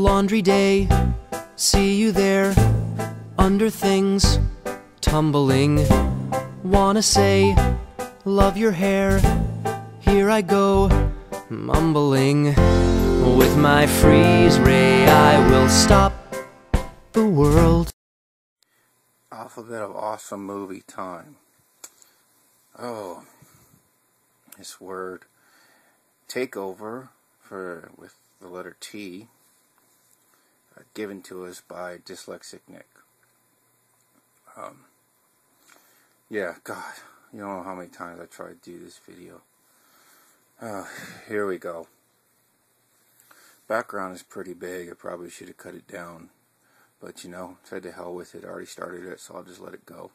laundry day, see you there, under things, tumbling. Wanna say, love your hair, here I go, mumbling. With my freeze ray I will stop the world. Alphabet of awesome movie time. Oh, this word takeover with the letter T, given to us by Dyslexic Nick. Yeah, God, you don't know how many times I tried to do this video. Here we go. Background is pretty big. I probably should have cut it down. But, you know, said to hell with it. I already started it, so I'll just let it go.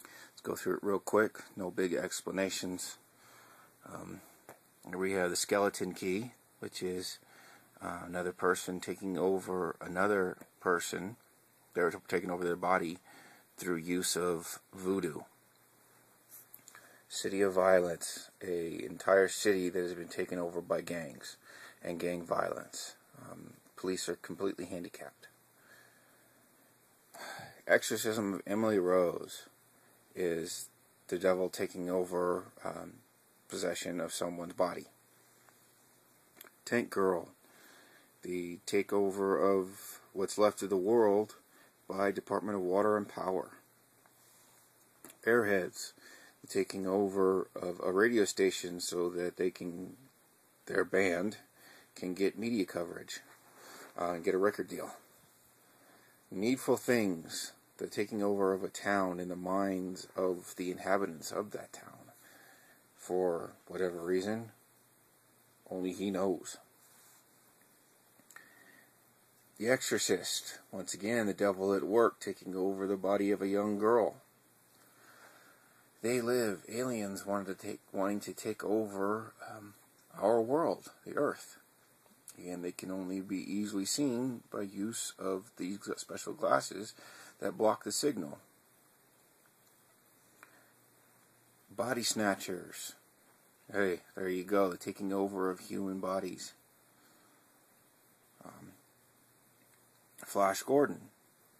Let's go through it real quick. No big explanations. Here we have the skeleton key, which is another person taking over another person. They're taking over their body through use of voodoo. City of violence, an entire city that has been taken over by gangs and gang violence. Police are completely handicapped. Exorcism of Emily Rose is the devil taking over possession of someone's body. Tank Girl, the takeover of what's left of the world by Department of Water and Power. Airheads, the taking over of a radio station so that their band can get media coverage and get a record deal. Needful Things, the taking over of a town in the minds of the inhabitants of that town. For whatever reason, only he knows. The Exorcist, once again, the devil at work taking over the body of a young girl. They Live, aliens wanting to take over our world, the Earth. And they can only be easily seen by use of these special glasses that block the signal. Body Snatchers. Hey, there you go, the taking over of human bodies. Flash Gordon,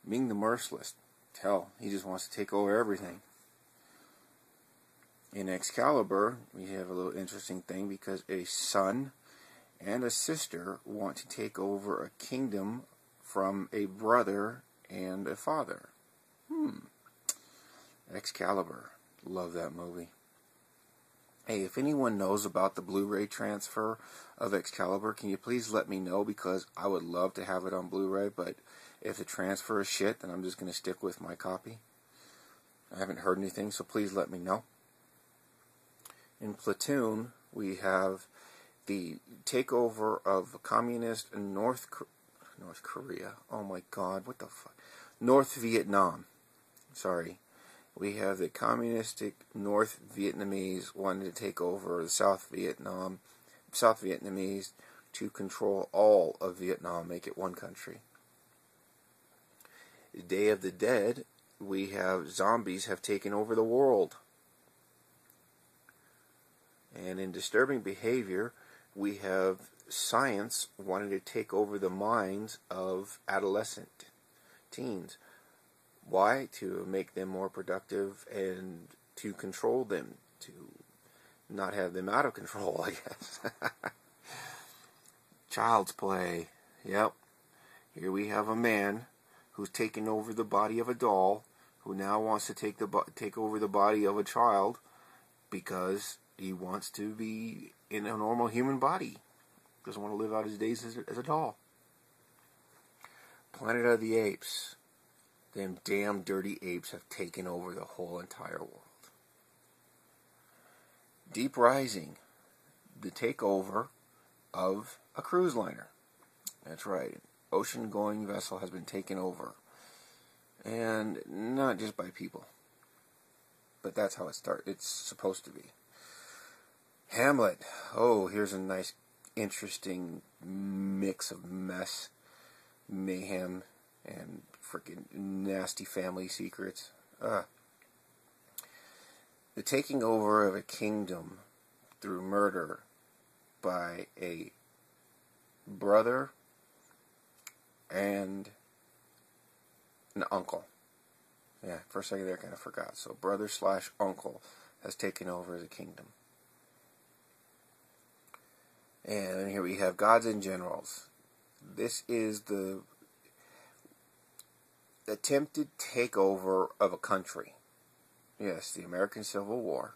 Ming the Merciless. Hell, he just wants to take over everything. In Excalibur, we have a little interesting thing because a son and a sister want to take over a kingdom from a brother and a father. Excalibur. Love that movie. Hey, if anyone knows about the Blu-ray transfer of Excalibur, can you please let me know, because I would love to have it on Blu-ray, but if the transfer is shit, then I'm just going to stick with my copy. I haven't heard anything, so please let me know. In Platoon, we have the takeover of communist North Korea. Oh my God, what the fuck? North Vietnam. Sorry. We have the communistic North Vietnamese wanting to take over the South Vietnamese to control all of Vietnam, make it one country. Day of the Dead, we have zombies have taken over the world. And in Disturbing Behavior, we have science wanting to take over the minds of adolescent teens. Why? To make them more productive and to control them, to not have them out of control, I guess. Child's Play. Yep. Here we have a man who's taken over the body of a doll, who now wants to take over the body of a child because he wants to be in a normal human body. Doesn't want to live out his days as a doll. Planet of the Apes. Them damn dirty apes have taken over the whole entire world. Deep Rising. The takeover of a cruise liner. That's right. An ocean-going vessel has been taken over. And not just by people. But that's how it's supposed to be. Hamlet. Oh, here's a nice, interesting mix of mess, mayhem, and freaking nasty family secrets. The taking over of a kingdom through murder by a brother and an uncle. Yeah, for a second there I kind of forgot. So brother slash uncle has taken over the kingdom. And here we have gods and generals. This is the attempted takeover of a country. Yes, the American Civil War.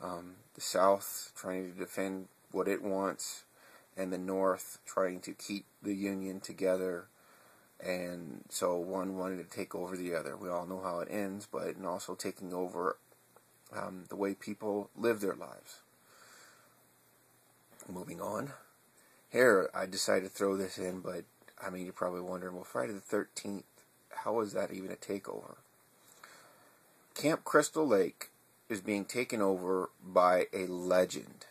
The South trying to defend what it wants, and the North trying to keep the Union together. And so one wanted to take over the other. We all know how it ends, but and also taking over the way people live their lives. Moving on. Here, I decided to throw this in, but I mean, you're probably wondering, well, Friday the 13th, how is that even a takeover? Camp Crystal Lake is being taken over by a legend.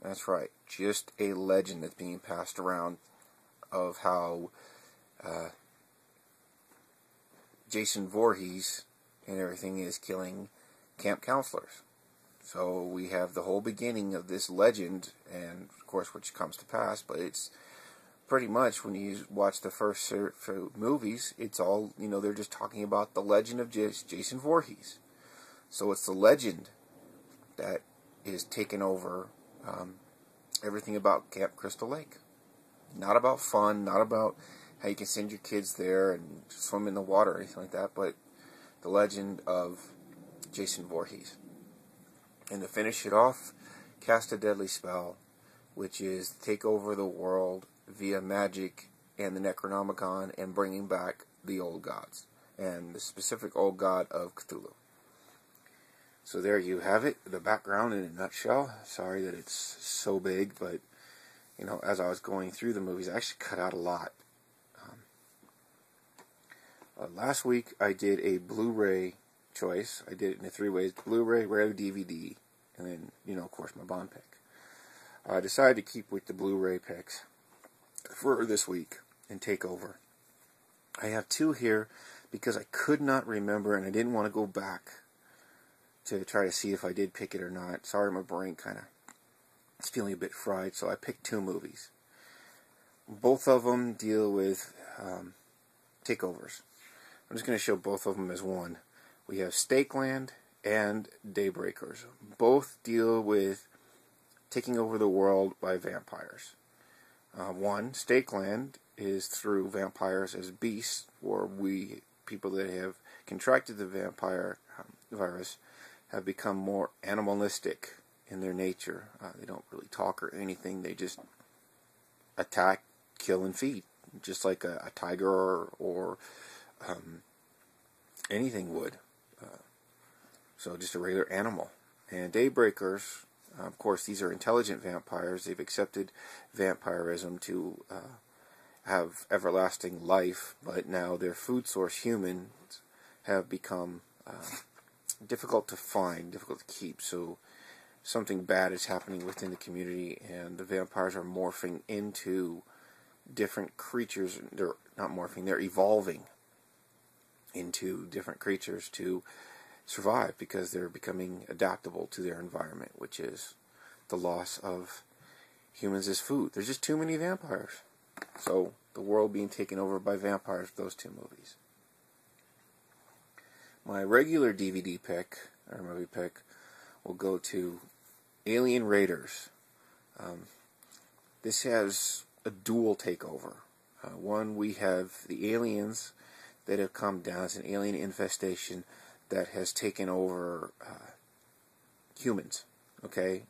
That's right, just a legend that's being passed around of how Jason Voorhees and everything is killing camp counselors. So we have the whole beginning of this legend, and of course which comes to pass, but it's pretty much, when you watch the first movies, it's all, they're just talking about the legend of Jason Voorhees. So it's the legend that is taking over everything about Camp Crystal Lake. Not about fun, not about how you can send your kids there and swim in the water or anything like that, but the legend of Jason Voorhees. And to finish it off, cast a deadly spell, which is take over the world via magic and the Necronomicon, and bringing back the old gods, and the specific old god of Cthulhu. So there you have it, the background in a nutshell. Sorry that it's so big, but as I was going through the movies, I actually cut out a lot. Last week I did a Blu-ray choice. I did it in 3 ways: Blu-ray, rare DVD, and then, of course, my Bond pick. I decided to keep with the Blu-ray picks for this week and take over. I have 2 here because I could not remember, and I didn't want to go back to try to see if I did pick it or not. Sorry, my brain kind of is feeling a bit fried, so I picked 2 movies. Both of them deal with takeovers. I'm just going to show both of them as one. We have Stakeland and Daybreakers. Both deal with taking over the world by vampires. One, Stakeland, is through vampires as beasts, or people that have contracted the vampire virus have become more animalistic in their nature. They don't really talk or anything. They just attack, kill, and feed, just like a tiger or anything would. So just a regular animal. And Daybreakers, of course, these are intelligent vampires. They've accepted vampirism to have everlasting life, but now their food source, humans, have become difficult to find, difficult to keep. So something bad is happening within the community, and the vampires are morphing into different creatures. They're not morphing, they're evolving into different creatures to survive, because they're becoming adaptable to their environment, which is the loss of humans as food. There's just too many vampires. So the world being taken over by vampires, those 2 movies. My regular DVD pick, or movie pick, will go to Alien Raiders. This has a dual takeover. One, we have the aliens that have come down. It's an alien infestation that has taken over humans,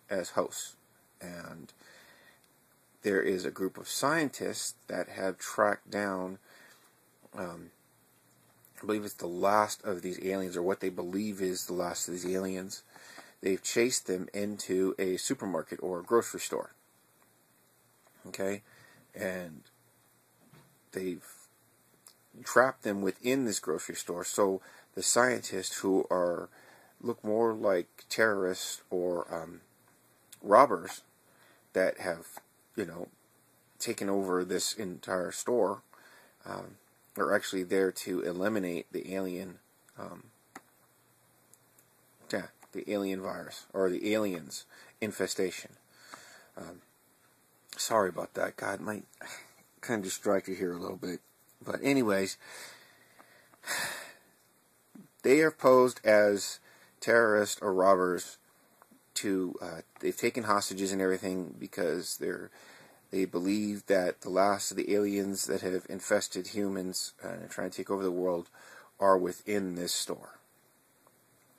as hosts. And there is a group of scientists that have tracked down, I believe it's the last of these aliens, or what they believe is the last of these aliens. They've chased them into a supermarket or a grocery store. And they've trapped them within this grocery store. So the scientists, who look more like terrorists or robbers that have, taken over this entire store, are actually there to eliminate the alien, the alien virus, or the aliens infestation. Sorry about that. God, might kind of distracted here a little bit. But anyways, they are posed as terrorists or robbers to, they've taken hostages and everything because they believe that the last of the aliens that have infested humans and are trying to take over the world are within this store.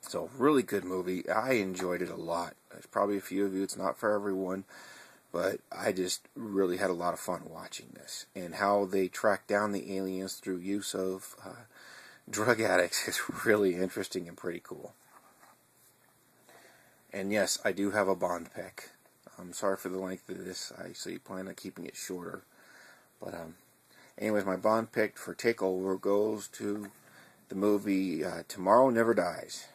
So, really good movie. I enjoyed it a lot. There's probably a few of you, it's not for everyone, but I just really had a lot of fun watching this. And how they track down the aliens through use of drug addicts is really interesting and pretty cool. And yes, I do have a Bond pick. I'm sorry for the length of this. I actually plan on keeping it shorter. But anyways, my Bond pick for Takeover goes to the movie Tomorrow Never Dies.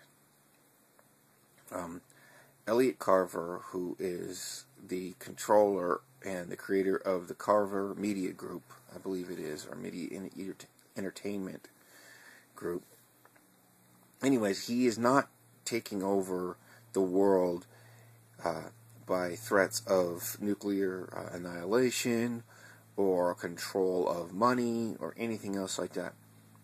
Elliot Carver, who is the controller and the creator of the Carver Media Group, I believe it is, or Media Entertainment Group. Anyways, he is not taking over the world by threats of nuclear annihilation or control of money or anything else like that.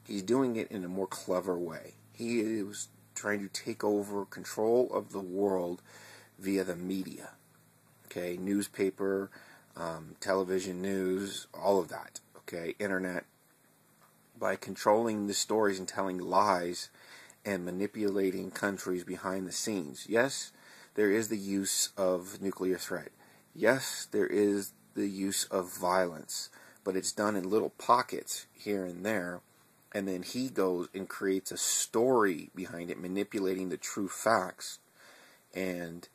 He's doing it in a more clever way. He is trying to take over control of the world via the media. Okay, newspaper, television news, all of that. Okay, internet. By controlling the stories and telling lies and manipulating countries behind the scenes. Yes, there is the use of nuclear threat. Yes, there is the use of violence. But it's done in little pockets here and there. And then he goes and creates a story behind it, manipulating the true facts, and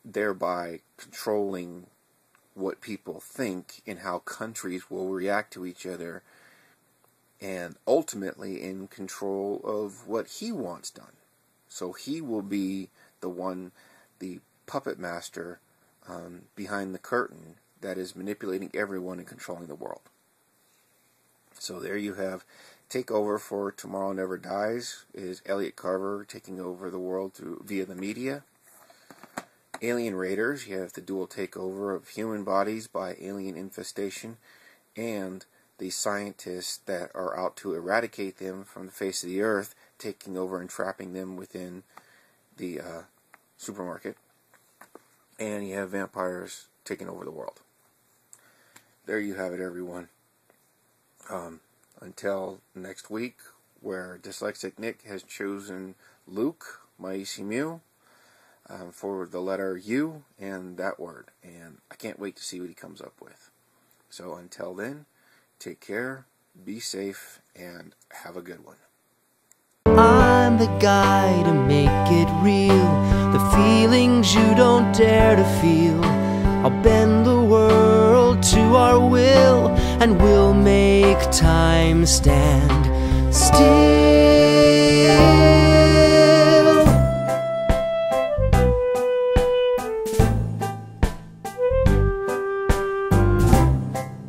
thereby controlling what people think and how countries will react to each other, and ultimately in control of what he wants done. So he will be the puppet master behind the curtain that is manipulating everyone and controlling the world. So there you have Takeover for Tomorrow Never Dies. Is Elliot Carver taking over the world via the media. Alien Raiders, you have the dual takeover of human bodies by alien infestation and the scientists that are out to eradicate them from the face of the earth, taking over and trapping them within the supermarket. And you have vampires taking over the world. There you have it, everyone. Until next week, where Dyslexic Nick has chosen Luke, Maisimu, for the letter U and that word. And I can't wait to see what he comes up with. So until then, take care, be safe, and have a good one. I'm the guy to make it real, the feelings you don't dare to feel. I'll bend the world to our will, and we'll make time stand still.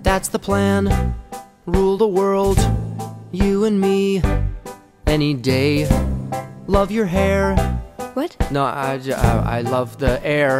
That's the plan, rule the world, you and me, any day. Love your hair. What? No, I love the air.